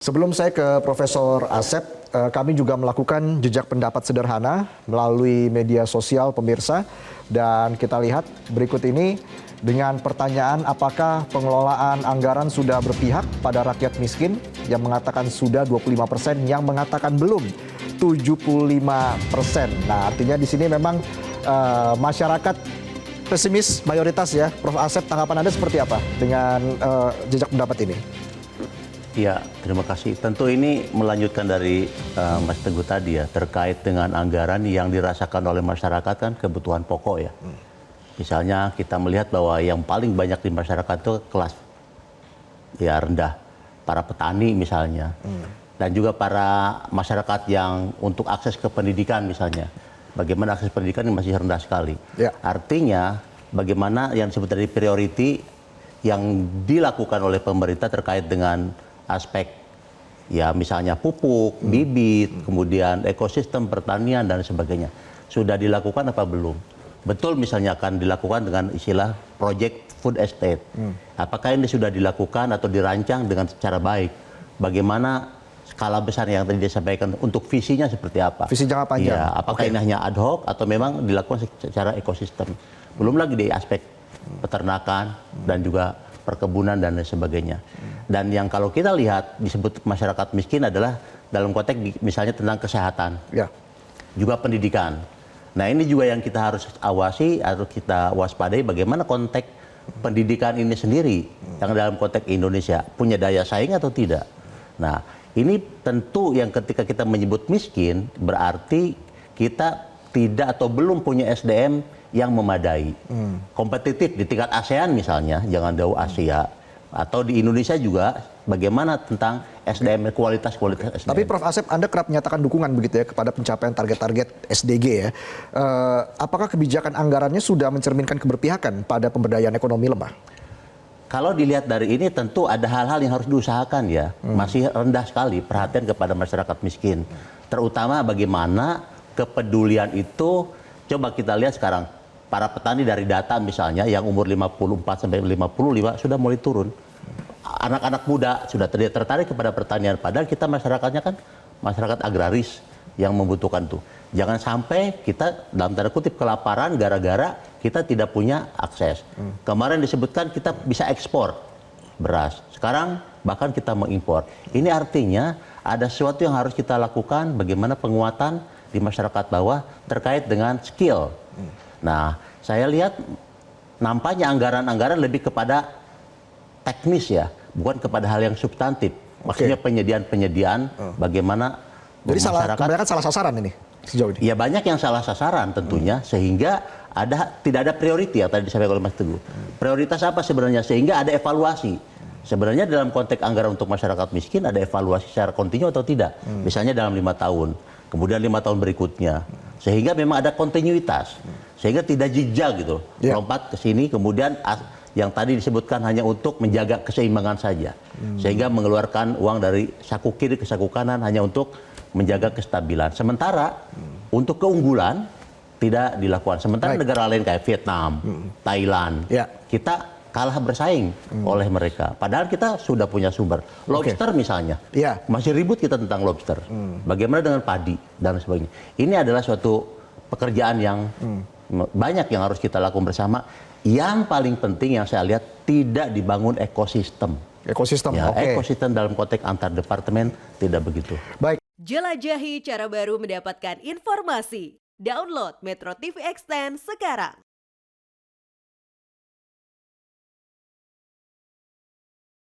Sebelum saya ke Profesor Asep, kami juga melakukan jejak pendapat sederhana melalui media sosial pemirsa. Dan kita lihat berikut ini dengan pertanyaan apakah pengelolaan anggaran sudah berpihak pada rakyat miskin, yang mengatakan sudah 25%, yang mengatakan belum 75%. Nah, artinya di sini memang masyarakat pesimis mayoritas ya. Prof. Asep, tanggapan Anda seperti apa dengan jejak pendapat ini? Ya, terima kasih. Tentu ini melanjutkan dari Mas Teguh tadi ya, terkait dengan anggaran yang dirasakan oleh masyarakat kan kebutuhan pokok ya. Misalnya kita melihat bahwa yang paling banyak di masyarakat itu kelas ya rendah, para petani misalnya, dan juga para masyarakat yang untuk akses ke pendidikan misalnya. Bagaimana akses pendidikan ini masih rendah sekali. Ya. Artinya bagaimana yang disebut tadi priority yang dilakukan oleh pemerintah terkait dengan aspek ya misalnya pupuk, bibit, kemudian ekosistem pertanian dan sebagainya. Sudah dilakukan apa belum? Betul misalnya akan dilakukan dengan istilah project food estate. Apakah ini sudah dilakukan atau dirancang dengan secara baik? Bagaimana skala besar yang tadi disampaikan untuk visinya seperti apa? Visi jangka panjang. Ya, apakah ini hanya ad hoc atau memang dilakukan secara ekosistem? Belum lagi di aspek peternakan dan juga perkebunan dan lain sebagainya. Dan yang kalau kita lihat disebut masyarakat miskin adalah dalam konteks misalnya tentang kesehatan, Ya. juga pendidikan. Nah ini juga yang kita harus awasi, harus kita waspadai bagaimana konteks pendidikan ini sendiri yang dalam konteks Indonesia punya daya saing atau tidak. Nah ini tentu yang ketika kita menyebut miskin berarti kita tidak atau belum punya SDM yang memadai, kompetitif di tingkat ASEAN misalnya, jangan jauh Asia, atau di Indonesia juga bagaimana tentang SDM, kualitas SDM. Tapi Prof. Asep, Anda kerap menyatakan dukungan begitu ya kepada pencapaian target-target SDG ya. Apakah kebijakan anggarannya sudah mencerminkan keberpihakan pada pemberdayaan ekonomi lemah? Kalau dilihat dari ini tentu ada hal-hal yang harus diusahakan ya. Masih rendah sekali perhatian kepada masyarakat miskin. Terutama bagaimana kepedulian itu, coba kita lihat sekarang. Para petani dari data misalnya yang umur 54 sampai 55 sudah mulai turun. Anak-anak muda sudah tertarik kepada pertanian. Padahal kita masyarakatnya kan masyarakat agraris yang membutuhkan tuh. Jangan sampai kita dalam tanda kutip kelaparan gara-gara kita tidak punya akses. Kemarin disebutkan kita bisa ekspor beras. Sekarang bahkan kita mengimpor. Ini artinya ada sesuatu yang harus kita lakukan bagaimana penguatan di masyarakat bawah terkait dengan skill. Nah, saya lihat nampaknya anggaran-anggaran lebih kepada teknis ya, bukan kepada hal yang substantif. Maksudnya penyediaan-penyediaan bagaimana jadi masyarakat. kebanyakan salah sasaran ini sejauh ini. Ya banyak yang salah sasaran tentunya, sehingga tidak ada priority yang tadi disampaikan oleh Mas Teguh. Prioritas apa sebenarnya? Sehingga ada evaluasi. Sebenarnya dalam konteks anggaran untuk masyarakat miskin ada evaluasi secara kontinu atau tidak. Misalnya dalam 5 tahun, kemudian 5 tahun berikutnya. Sehingga memang ada kontinuitas, sehingga tidak jejak gitu, lompat ke sini, kemudian yang tadi disebutkan hanya untuk menjaga keseimbangan saja, sehingga mengeluarkan uang dari saku kiri ke saku kanan hanya untuk menjaga kestabilan. Sementara untuk keunggulan tidak dilakukan. Sementara negara lain kayak Vietnam, Thailand, kita kalah bersaing oleh mereka. Padahal kita sudah punya sumber. Lobster misalnya, masih ribut kita tentang lobster. Bagaimana dengan padi dan sebagainya. Ini adalah suatu pekerjaan yang banyak yang harus kita lakukan bersama. Yang paling penting yang saya lihat tidak dibangun ekosistem. Ekosistem, ya, ekosistem dalam konteks antar departemen tidak begitu. Baik. Jelajahi cara baru mendapatkan informasi. Download Metro TV Extend sekarang.